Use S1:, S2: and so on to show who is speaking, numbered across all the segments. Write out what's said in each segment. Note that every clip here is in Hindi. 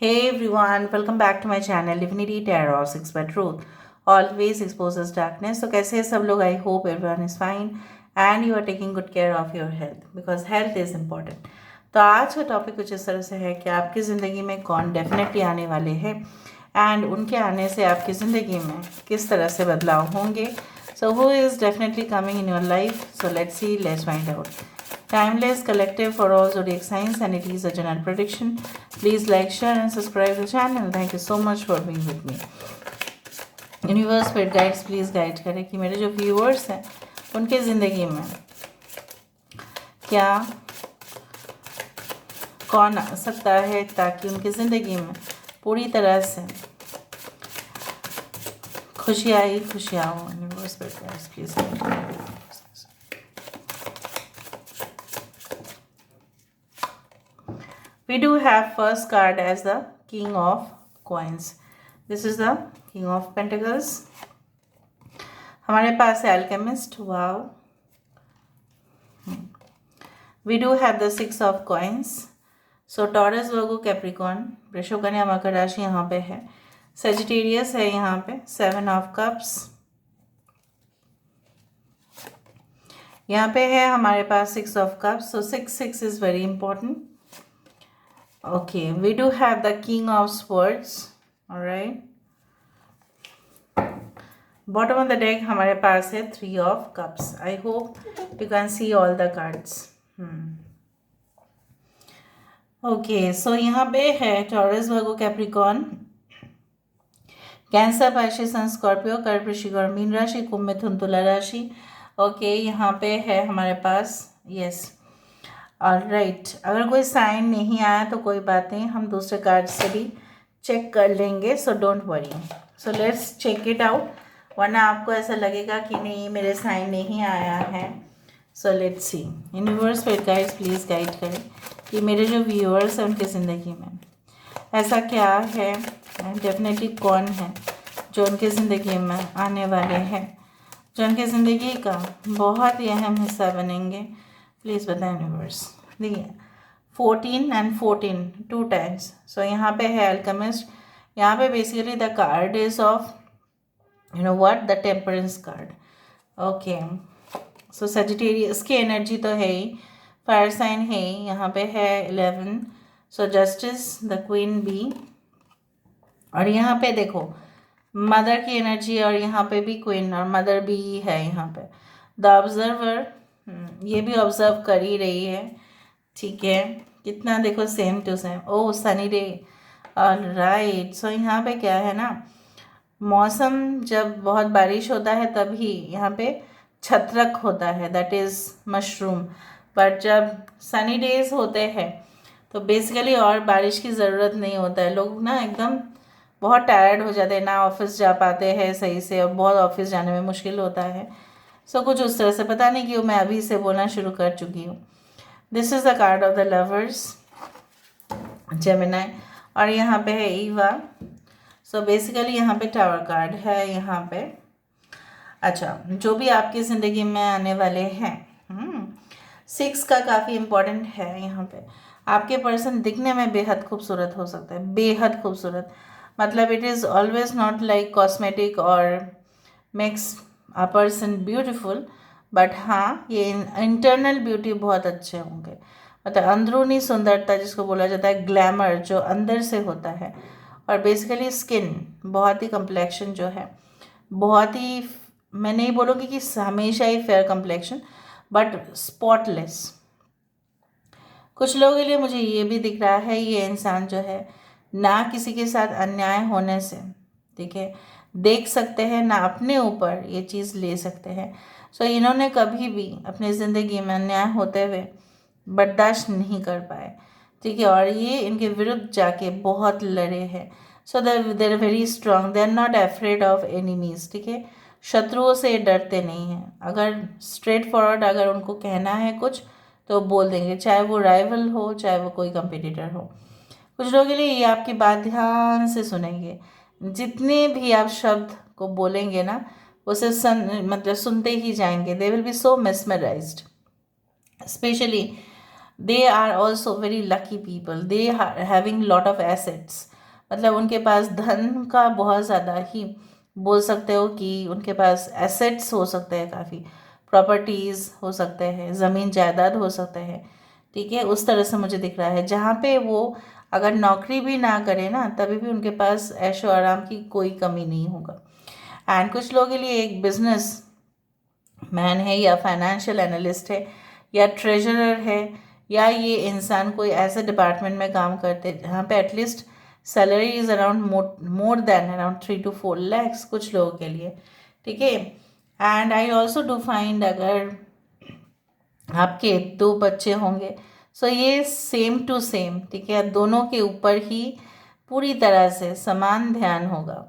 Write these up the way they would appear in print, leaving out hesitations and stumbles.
S1: Hey everyone, welcome back to my channel Divinity Tarot 6 by Truth. Always exposes darkness. So कैसे हैं सब लोग? I hope everyone is fine and you are taking good care of your health because health is important. तो आज का टॉपिक कुछ इस तरह से है कि आपकी ज़िंदगी में कौन डेफिनेटली आने वाले हैं एंड उनके आने से आपकी ज़िंदगी में किस तरह से बदलाव होंगे. So who is definitely coming in your life? So let's see, let's find out. Timeless collective for all zodiac signs and it is a general prediction. Please like, share and subscribe to the channel. Thank you so much for being with me. Universe पर गाइड्स प्लीज़ गाइड करें कि मेरे जो व्यूअर्स हैं उनके ज़िंदगी में क्या कौन आ सकता है ताकि उनकी ज़िंदगी में पूरी तरह से खुशियाँ ही खुशियाँ हो. यूनिवर्स पर गाइड्स प्लीज़ गाइड करें. We do have first card as the King of Coins. This is the King of Pentacles. हमारे पास है Alchemist. Wow. We do have the Six of Coins. So Taurus, Virgo, Capricorn, वृषभ, कन्या, मकर राशि यहाँ पे है. Sagittarius है यहाँ पे. Seven of Cups. यहाँ पे है हमारे पास Six of Cups. So six is very important. Okay, we do have the King of Swords. All right. Bottom of the deck हमारे पास है Three of Cups. I hope you can see all the cards. Okay, so यहाँ पे है Taurus, Virgo, Capricorn, cancer, Pisces, Scorpio, कर्क, वृश्चिक और मीन राशि, कुंभ, मिथुन, तुला राशि. ओके, यहाँ पे है हमारे पास यस. राइट, अगर कोई साइन नहीं आया तो कोई बात नहीं, हम दूसरे कार्ड से भी चेक कर लेंगे. So don't worry. So let's check it out. वरना आपको ऐसा लगेगा कि नहीं मेरे साइन नहीं आया है. So let's see. यूनिवर्स पर गाइड्स प्लीज़ गाइड करें कि मेरे जो व्यूअर्स हैं उनकी ज़िंदगी में ऐसा क्या है, डेफिनेटली कौन है जो उनकी ज़िंदगी में आने वाले हैं, जो उनकी ज़िंदगी का बहुत ही अहम हिस्सा बनेंगे. प्लीज़ बताएं यूनिवर्स. देखिए 14 एंड 14 टू टाइम्स. सो यहाँ पे है अल्केमिस्ट. यहाँ पे basically the card is of you know what the temperance card. Okay, so Sagittarius की एनर्जी तो है ही, फायर साइन है ही. यहाँ पे है 11. सो जस्टिस, द क्वीन बी, और यहाँ पे देखो मदर की एनर्जी, और यहाँ पे भी क्वीन और मदर भी है. यहाँ पे द ऑब्जर्वर, ये भी ऑब्जर्व कर ही रही है. ठीक है, कितना देखो same to same. Oh sunny day. Right. So यहाँ पे क्या है ना, मौसम जब बहुत बारिश होता है तभी यहाँ पे छत्रक होता है, दैट इज़ मशरूम. बट जब सनी डेज होते हैं तो बेसिकली और बारिश की ज़रूरत नहीं होता है. लोग ना एकदम बहुत टायर्ड हो जाते हैं, ना ऑफिस जा पाते हैं सही से, और बहुत ऑफिस जाने में मुश्किल होता है. सो कुछ उस तरह से, पता नहीं क्यों मैं अभी से बोलना शुरू कर चुकी हूँ. This is the card of the lovers, Gemini, और यहाँ पे है ईवा. सो बेसिकली यहाँ पे टावर कार्ड है. यहाँ पे अच्छा, जो भी आपकी ज़िंदगी में आने वाले हैं, 6 का काफ़ी इम्पोर्टेंट है. यहाँ पे आपके पर्सन दिखने में बेहद खूबसूरत हो सकता है, बेहद खूबसूरत. मतलब it is always not like cosmetic और makes a person beautiful, but हाँ ये इंटरनल ब्यूटी बहुत अच्छे होंगे. मतलब अंदरूनी सुंदरता जिसको बोला जाता है, ग्लैमर जो अंदर से होता है. और बेसिकली स्किन बहुत ही, कम्प्लेक्शन जो है बहुत ही, मैं नहीं बोलूँगी कि हमेशा ही फेयर कम्प्लेक्शन, बट स्पॉटलेस. कुछ लोगों के लिए मुझे ये भी दिख रहा है, ये इंसान जो है ना किसी के साथ अन्याय होने से, ठीक है, देख सकते हैं, ना अपने ऊपर ये चीज़ ले सकते हैं. सो इन्होंने कभी भी अपनी ज़िंदगी में अन्याय होते हुए बर्दाश्त नहीं कर पाए. ठीक है, और ये इनके विरुद्ध जाके बहुत लड़े हैं. So there are very strong, they are not afraid of enemies. ठीक है, शत्रुओं से डरते नहीं हैं. अगर स्ट्रेट फॉरवर्ड अगर उनको कहना है कुछ तो बोल देंगे, चाहे वो राइवल हो चाहे वो कोई कंपटीटर हो. कुछ लोगों के लिए ये आपकी बात ध्यान से सुनेंगे, जितने भी आप शब्द को बोलेंगे ना उसे मतलब सुनते ही जाएंगे. They will be so mesmerised. Specially they are also very lucky people, they having lot of assets, मतलब उनके पास धन का बहुत ज़्यादा ही बोल सकते हो कि उनके पास एसेट्स हो सकते हैं, काफ़ी प्रॉपर्टीज़ हो सकते हैं, ज़मीन जायदाद हो सकते हैं, ठीक है। उस तरह से मुझे दिख रहा है, जहाँ पे वो अगर नौकरी भी ना करे ना तभी भी उनके पास ऐशो आराम की कोई कमी नहीं होगा। एंड कुछ लोगों के लिए एक बिजनेस मैन है या फाइनेंशियल एनालिस्ट है या ट्रेजरर है, या ये इंसान कोई ऐसे डिपार्टमेंट में काम करते हैं जहाँ पे at least salary is around more than around 3 to 4 lakhs कुछ लोगों के लिए, ठीक है। And I also do find अगर आपके 2 बच्चे होंगे, सो ये सेम टू सेम, ठीक है, दोनों के ऊपर ही पूरी तरह से समान ध्यान होगा।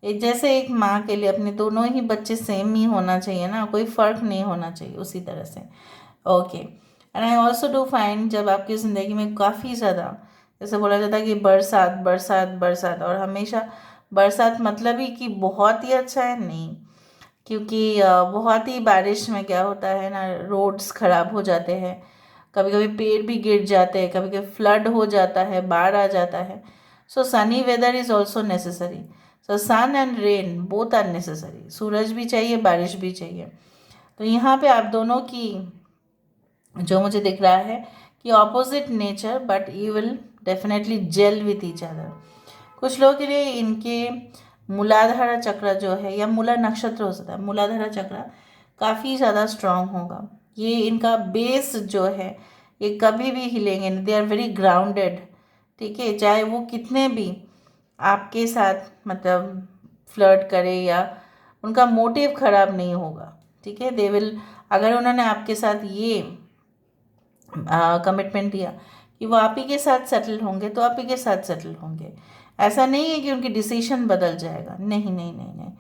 S1: जैसे एक माँ के लिए अपने दोनों ही बच्चे सेम ही होना चाहिए ना, कोई फ़र्क नहीं होना चाहिए, उसी तरह से। Okay, and I also do find जब आपकी ज़िंदगी में काफ़ी ज़्यादा, जैसे बोला जाता है कि बरसात बरसात बरसात, और हमेशा बरसात मतलब ही कि बहुत ही अच्छा है नहीं, क्योंकि बहुत ही बारिश में क्या होता है ना, रोड्स ख़राब हो जाते हैं, कभी कभी पेड़ भी गिर जाते हैं, कभी कभी फ्लड हो जाता है, बाढ़ आ जाता है। So sunny weather is also necessary, so sun and rain both are necessary, सूरज भी चाहिए, बारिश भी चाहिए। तो यहाँ पे आप दोनों की जो मुझे दिख रहा है कि opposite nature, but you will definitely gel with each other. कुछ लोगों के लिए इनके मूलाधारा चक्र जो है, या मूला नक्षत्र हो सकता है, मूलाधारा चक्र काफ़ी ज़्यादा स्ट्रांग होगा। ये इनका बेस जो है ये कभी भी हिलेंगे नहीं, दे आर वेरी ग्राउंडेड, ठीक है। चाहे वो कितने भी आपके साथ मतलब फ्लर्ट करे, या उनका मोटिव खराब नहीं होगा, ठीक है। दे विल, अगर उन्होंने आपके साथ ये कमिटमेंट दिया कि वो आप ही के साथ सेटल होंगे तो आप ही के साथ सेटल होंगे। ऐसा नहीं है कि उनकी डिसीजन बदल जाएगा, नहीं नहीं नहीं नहीं।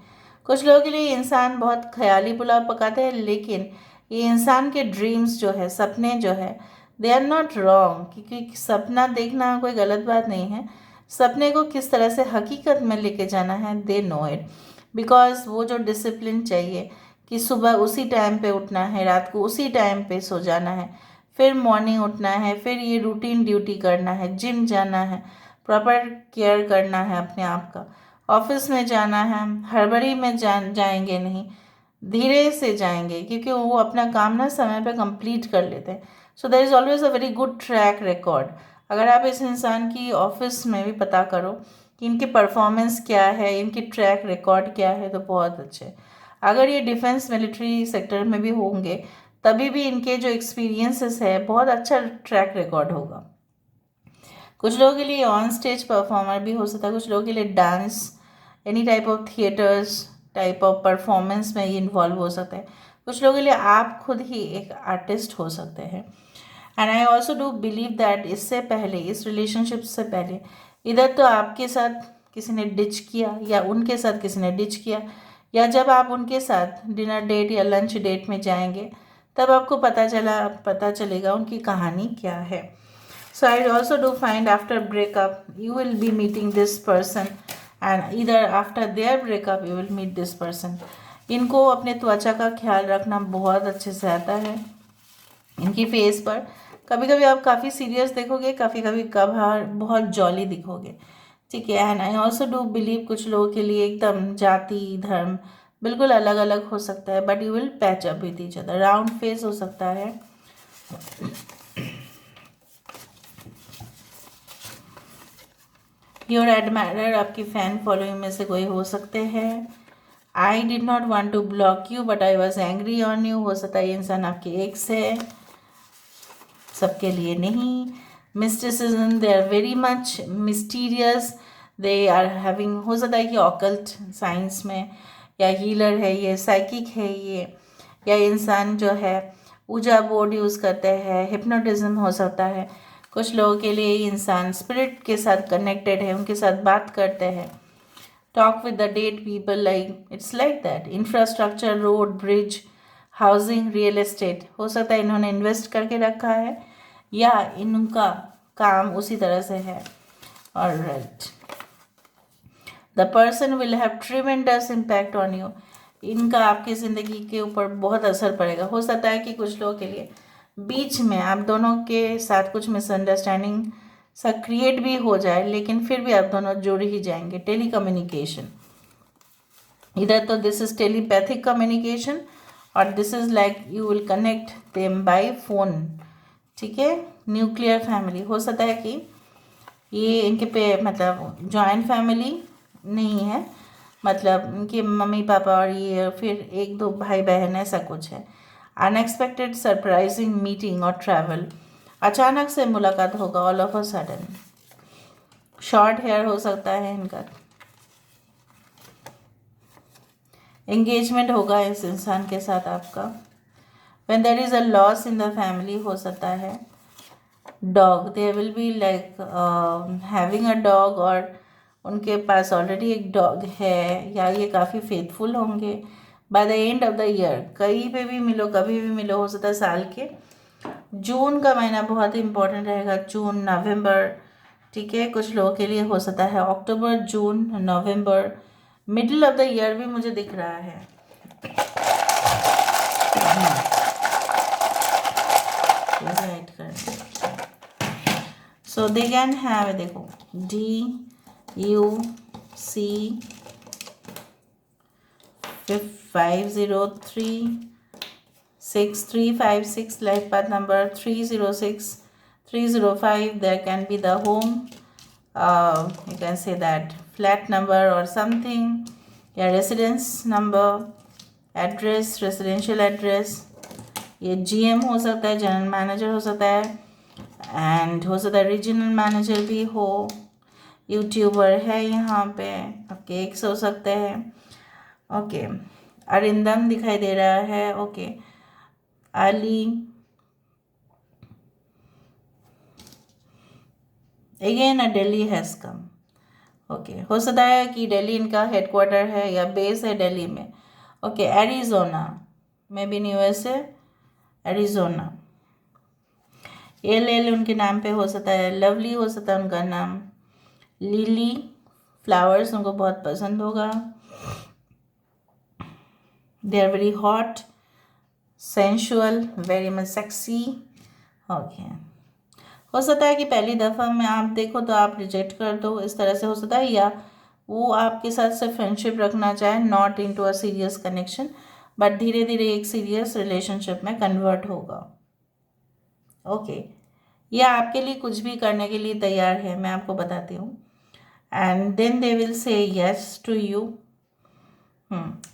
S1: कुछ लोगों के लिए इंसान बहुत ख्याली पुलाव पकाते हैं, लेकिन ये इंसान के ड्रीम्स जो है, सपने जो है, दे आर नॉट रॉन्ग, क्योंकि सपना देखना कोई गलत बात नहीं है। सपने को किस तरह से हकीकत में लेके जाना है, दे नो इट, बिकॉज वो जो डिसिप्लिन चाहिए कि सुबह उसी टाइम पे उठना है, रात को उसी टाइम पे सो जाना है, फिर मॉर्निंग उठना है, फिर ये रूटीन ड्यूटी करना है, जिम जाना है, प्रॉपर केयर करना है अपने आप का, ऑफिस में जाना है, हड़बड़ी में जाएंगे नहीं, धीरे से जाएंगे, क्योंकि वो अपना काम ना समय पे कंप्लीट कर लेते हैं। So there is always a very good track record. अगर आप इस इंसान की ऑफिस में भी पता करो कि इनकी परफॉर्मेंस क्या है, इनकी ट्रैक रिकॉर्ड क्या है, तो बहुत अच्छे। अगर ये डिफेंस मिलिट्री सेक्टर में भी होंगे तभी भी इनके जो एक्सपीरियंसेस है बहुत अच्छा ट्रैक रिकॉर्ड होगा। कुछ लोगों के लिए ऑन स्टेज परफॉर्मर भी हो सकता है, कुछ लोगों के लिए dance, any type of theatres type of performance में ये इन्वॉल्व हो सकता है। कुछ लोगों के लिए आप खुद ही एक आर्टिस्ट हो सकते हैं। And I also do believe that इससे पहले, इस रिलेशनशिप से पहले, इधर तो आपके साथ किसी ने डिच किया या उनके साथ किसी ने डिच किया, या जब आप उनके साथ डिनर डेट या लंच डेट में जाएंगे तब आपको पता चलेगा उनकी कहानी क्या है। So I also do find after breakup you will be meeting this person, and इधर after their breakup you will meet this person. इनको अपने त्वचा का ख्याल रखना बहुत अच्छे से आता है। इनकी फेस पर कभी कभी आप काफ़ी सीरियस देखोगे, कभी कभी कभार बहुत जॉली दिखोगे, ठीक है। And I also do believe कुछ लोगों के लिए एकदम जाति धर्म बिल्कुल अलग अलग हो सकता है, but you will patch up with each other. Round face हो सकता है, योर एडमायरर आपकी फ़ैन फॉलोइंग में से कोई हो सकते हैं। I did not want to block you but I was angry on you, हो सकता है ये इंसान आपके एक्स है, सबके लिए नहीं। Mysticism, they are very much mysterious, they are having, हो सकता है कि ऑकल्ट साइंस में, या हीलर है ये, साइकिक है ये, या इंसान जो है ऊजा बोर्ड यूज़ करते हैं, हिप्नोटिज्म हो सकता है। कुछ लोगों के लिए इंसान स्पिरिट के साथ कनेक्टेड है, उनके साथ बात करते हैं, talk with the dead people, like it's like that. Infrastructure, road, bridge, housing, real estate, हो सकता है इन्होंने इन्वेस्ट करके रखा है या इनका काम उसी तरह से है। Alright, the person will have tremendous impact on you, इनका आपकी ज़िंदगी के ऊपर बहुत असर पड़ेगा। हो सकता है कि कुछ लोगों के लिए बीच में आप दोनों के साथ कुछ मिसअंडरस्टैंडिंग सा क्रिएट भी हो जाए, लेकिन फिर भी आप दोनों जुड़ ही जाएंगे। टेली कम्युनिकेशन, इधर तो दिस इज टेलीपैथिक कम्युनिकेशन और this is like you will connect them by phone, ठीक है। न्यूक्लियर फैमिली हो सकता है कि ये इनके पे मतलब जॉइंट फैमिली नहीं है, मतलब इनके मम्मी पापा और ये फिर एक दो भाई बहन ऐसा कुछ है। अनएक्सपेक्टेड सरप्राइजिंग मीटिंग और ट्रैवल, अचानक से मुलाकात होगा, all of a sudden. Short hair हो सकता है इनका, एंगेजमेंट होगा इस इंसान के साथ आपका। When there is a loss in the family हो सकता है। Dog, there will be like having a dog, और उनके पास ऑलरेडी एक डॉग है, या ये काफ़ी फेथफुल होंगे। By the end of the year, कहीं पे भी मिलो कभी भी मिलो, हो सकता है साल के जून का महीना बहुत इंपॉर्टेंट रहेगा, जून नवंबर, ठीक है। कुछ लोगों के लिए हो सकता है अक्टूबर, जून, नवंबर, मिडिल ऑफ द ईयर भी मुझे दिख रहा है। राइट कर, सो दे कैन हैव, देखो DUC 5036356, life path number 306305, there can be the home, you can say that flat number or something, या residence number, address, residential address, ये GM हो सकता है, जनरल मैनेजर हो सकता है, एंड हो सकता है रीजनल मैनेजर भी हो। यूट्यूबर है यहाँ पे, केक्स हो सकते हैं, ओके। अरिंदम दिखाई दे रहा है, okay. Ali, again a Delhi has come, okay. हो सकता है कि दिल्ली इनका हेडक्वार्टर है या बेस है दिल्ली में, okay. Arizona, may be in USA, Arizona. LL उनके नाम पे हो सकता है। लवली हो सकता है उनका नाम। लिली, फ्लावर्स उनको बहुत पसंद होगा। They are very hot, sensual, very much sexy, okay. हो सकता है कि पहली दफ़ा में आप देखो तो आप रिजेक्ट कर दो, इस तरह से हो सकता है, या वो आपके साथ से फ्रेंडशिप रखना चाहे, not into a serious connection, but धीरे धीरे एक सीरियस रिलेशनशिप में कन्वर्ट होगा, ओके। या आपके लिए कुछ भी करने के लिए तैयार है, मैं आपको बताती हूँ। And then they will say yes to you.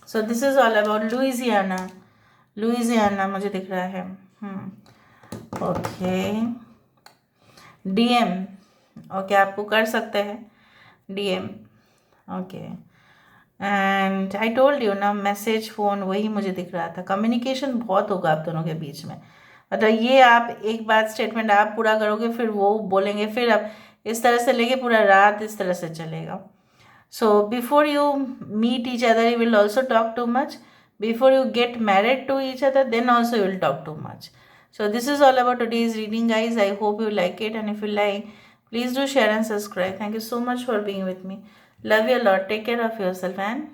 S1: So this is all about Louisiana. Louisiana मुझे दिख रहा है, ओके। DM, ओके, आपको कर सकते हैं DM, okay. And I told you ना, मैसेज, फ़ोन, वही मुझे दिख रहा था। कम्युनिकेशन बहुत होगा आप दोनों के बीच में, मतलब ये आप एक बात स्टेटमेंट आप पूरा करोगे, फिर वो बोलेंगे, फिर आप इस तरह से लेके पूरा रात इस तरह से चलेगा। So before you meet each other you will also talk too much, before you get married to each other, then also you will talk too much. So this is all about today's reading, guys. I hope you like it, and if you like, please do share and subscribe. Thank you so much for being with me. Love you a lot. Take care of yourself and